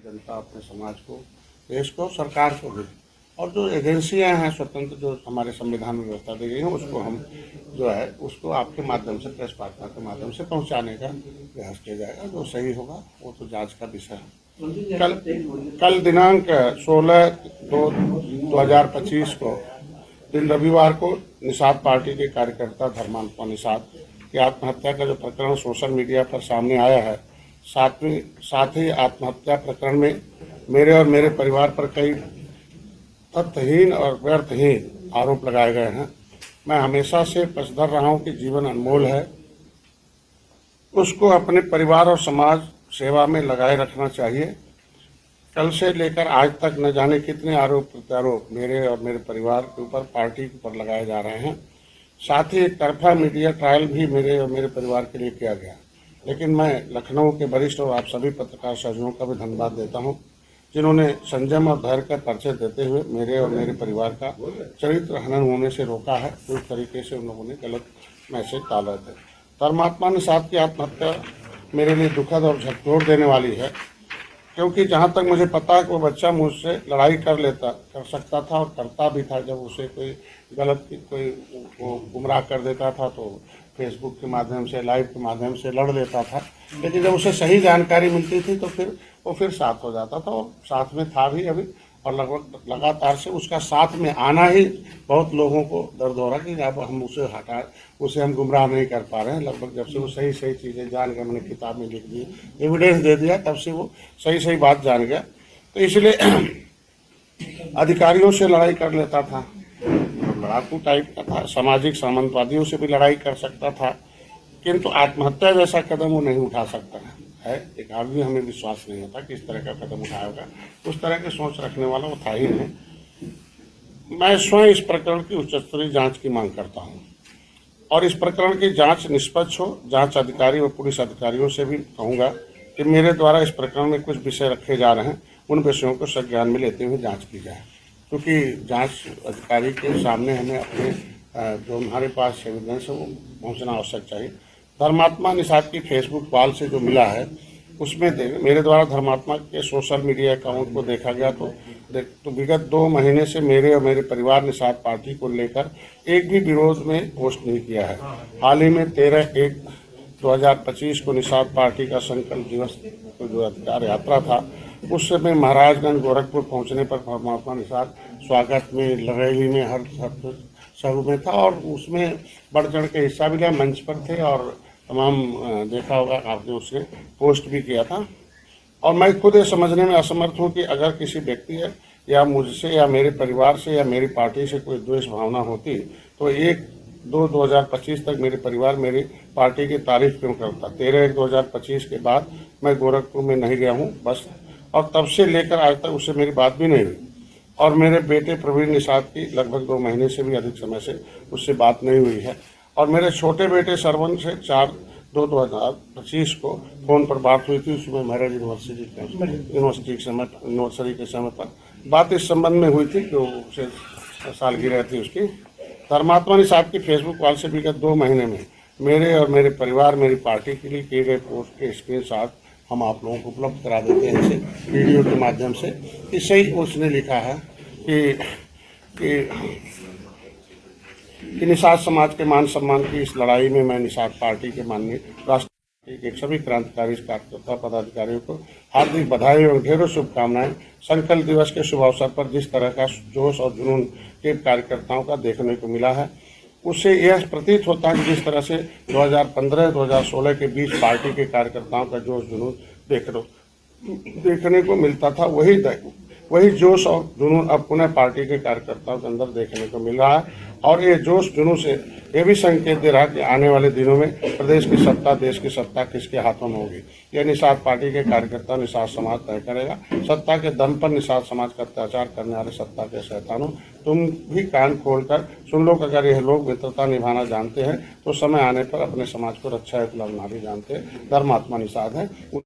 जनता, अपने समाज को, देश को, सरकार को भी, और जो एजेंसियां हैं स्वतंत्र जो हमारे संविधान में व्यवस्था दी गई है, उसको हम जो है उसको आपके माध्यम से, प्रेस वार्ता के माध्यम से पहुंचाने का प्रयास किया जाएगा। जो सही होगा वो तो जांच का विषय है। कल दिनांक 16/2/2025 को दिन रविवार को निषाद पार्टी के कार्यकर्ता धर्मात्मा निषाद की आत्महत्या का जो प्रकरण सोशल मीडिया पर सामने आया है, साथ ही आत्महत्या प्रकरण में मेरे और मेरे परिवार पर कई तथ्यहीन और व्यर्थहीन आरोप लगाए गए हैं। मैं हमेशा से पक्षधर रहा हूं कि जीवन अनमोल है, उसको अपने परिवार और समाज सेवा में लगाए रखना चाहिए। कल से लेकर आज तक न जाने कितने आरोप प्रत्यारोप मेरे और मेरे परिवार के ऊपर, पार्टी के ऊपर लगाए जा रहे हैं। साथ ही एक तरफा मीडिया ट्रायल भी मेरे और मेरे परिवार के लिए किया गया। लेकिन मैं लखनऊ के वरिष्ठ और आप सभी पत्रकार सहयोगियों का भी धन्यवाद देता हूं, जिन्होंने संयम और धैर्य का परिचय देते हुए मेरे और मेरे परिवार का चरित्र हनन होने से रोका है। तो इस तरीके से उन लोगों ने गलत मैसेज डाले थे। धर्मात्मा निषाद की आत्महत्या मेरे लिए दुखद और झकझोर देने वाली है, क्योंकि जहाँ तक मुझे पता है कि वो बच्चा मुझसे लड़ाई कर सकता था और करता भी था। जब उसे कोई गलत कोई गुमराह कर देता था तो फेसबुक के माध्यम से, लाइव के माध्यम से लड़ लेता था। लेकिन जब उसे सही जानकारी मिलती थी तो फिर वो साथ हो जाता था, और साथ में था भी अभी। और लगभग लगातार से उसका साथ में आना ही बहुत लोगों को दर्द हो रहा कि अब हम उसे हम गुमराह नहीं कर पा रहे हैं। लगभग जब से वो सही चीज़ें जान गया, मैंने किताब में लिख दी, एविडेंस दे दिया, तब से वो सही बात जान गया। तो इसलिए अधिकारियों से लड़ाई कर लेता था, लड़ाकू टाइप का था, सामाजिक सामंतवादियों से भी लड़ाई कर सकता था, किंतु आत्महत्या जैसा कदम वो नहीं उठा सकता है। एक आदमी, हमें विश्वास नहीं होता कि इस तरह का कदम उठाएगा। उस तरह की सोच रखने वाला वो था ही नहीं। मैं स्वयं इस प्रकरण की उच्च स्तरीय जांच की मांग करता हूं, और इस प्रकरण की जांच निष्पक्ष हो। जांच अधिकारी व पुलिस अधिकारियों से भी कहूंगा कि मेरे द्वारा इस प्रकरण में कुछ विषय रखे जा रहे हैं, उन विषयों को संज्ञान में लेते हुए जाँच की जाए, क्योंकि जाँच अधिकारी के सामने हमें अपने जो हमारे पास एविडेंस है वो पहुँचना आवश्यक चाहिए। धर्मात्मा निषाद की फेसबुक वॉल से जो मिला है उसमें मेरे द्वारा धर्मात्मा के सोशल मीडिया अकाउंट को देखा गया तो विगत 2 महीने से मेरे और मेरे परिवार निषाद पार्टी को लेकर एक भी विरोध में पोस्ट नहीं किया है। हाल ही में 13/1/2025 को निषाद पार्टी का संकल्प दिवस जो अधिकार यात्रा था, उस समय महाराजगंज गोरखपुर पहुंचने पर धर्मात्मा निषाद स्वागत में, रैली में, हर शहरों में था, और उसमें बढ़ चढ़ के हिस्सा भी लिया, मंच पर थे, और तमाम देखा होगा आपने, उसने पोस्ट भी किया था। और मैं खुद ये समझने में असमर्थ हूँ कि अगर किसी व्यक्ति है या मुझसे या मेरे परिवार से या मेरी पार्टी से कोई द्वेष भावना होती तो 1/2/2025 तक मेरे परिवार मेरी पार्टी की तारीफ क्यों करता। 13/1/2025 के बाद मैं गोरखपुर में नहीं गया हूँ बस, और तब से लेकर आज तक उससे मेरी बात भी नहीं हुई। और मेरे बेटे प्रवीण निषाद की लगभग 2 महीने से भी अधिक समय से उससे बात नहीं हुई है। और मेरे छोटे बेटे सरवन से 4/2/2025 को फोन पर बात हुई थी। उसमें मैरिज यूनिवर्सिटी के समय पर बात इस संबंध में हुई थी कि उसे सालगिरह थी उसकी। धर्मात्मा निषाद की फेसबुक वॉल से विगत 2 महीने में मेरे और मेरे परिवार, मेरी पार्टी के लिए किए गए पोस्ट के स्क्रीनशॉट हम आप लोगों को उपलब्ध करा देते हैं इसे वीडियो के माध्यम से। इससे ही उसने लिखा है कि निषाद समाज के मान सम्मान की इस लड़ाई में मैं निषाद पार्टी के माननीय राष्ट्रीय के सभी क्रांतिकारी कार्यकर्ता पदाधिकारियों को हार्दिक बधाई एवं ढेरों शुभकामनाएं। संकल्प दिवस के शुभ अवसर पर जिस तरह का जोश और जुनून के कार्यकर्ताओं का देखने को मिला है, उससे यह प्रतीत होता है कि जिस तरह से 2015-2016 के बीच पार्टी के कार्यकर्ताओं का जोश जुनून देखने को मिलता था, वही जोश और जुनून अब पुनः पार्टी के कार्यकर्ताओं के अंदर देखने को मिल रहा है। और ये जोश जुनून से ये भी संकेत दे रहा है कि आने वाले दिनों में प्रदेश की सत्ता, देश की सत्ता किसके हाथों में होगी, यह निषाद पार्टी के कार्यकर्ता, निषाद समाज तय करेगा। सत्ता के दम पर निषाद समाज का अत्याचार करने वाले सत्ता के शैतानों, तुम भी कान खोलकर सुन लो। अगर यह लोग मित्रता निभाना जानते हैं तो समय आने पर अपने समाज को रक्षा हेतु लड़ना भी जानते हैं। धर्मात्मा निषाद है।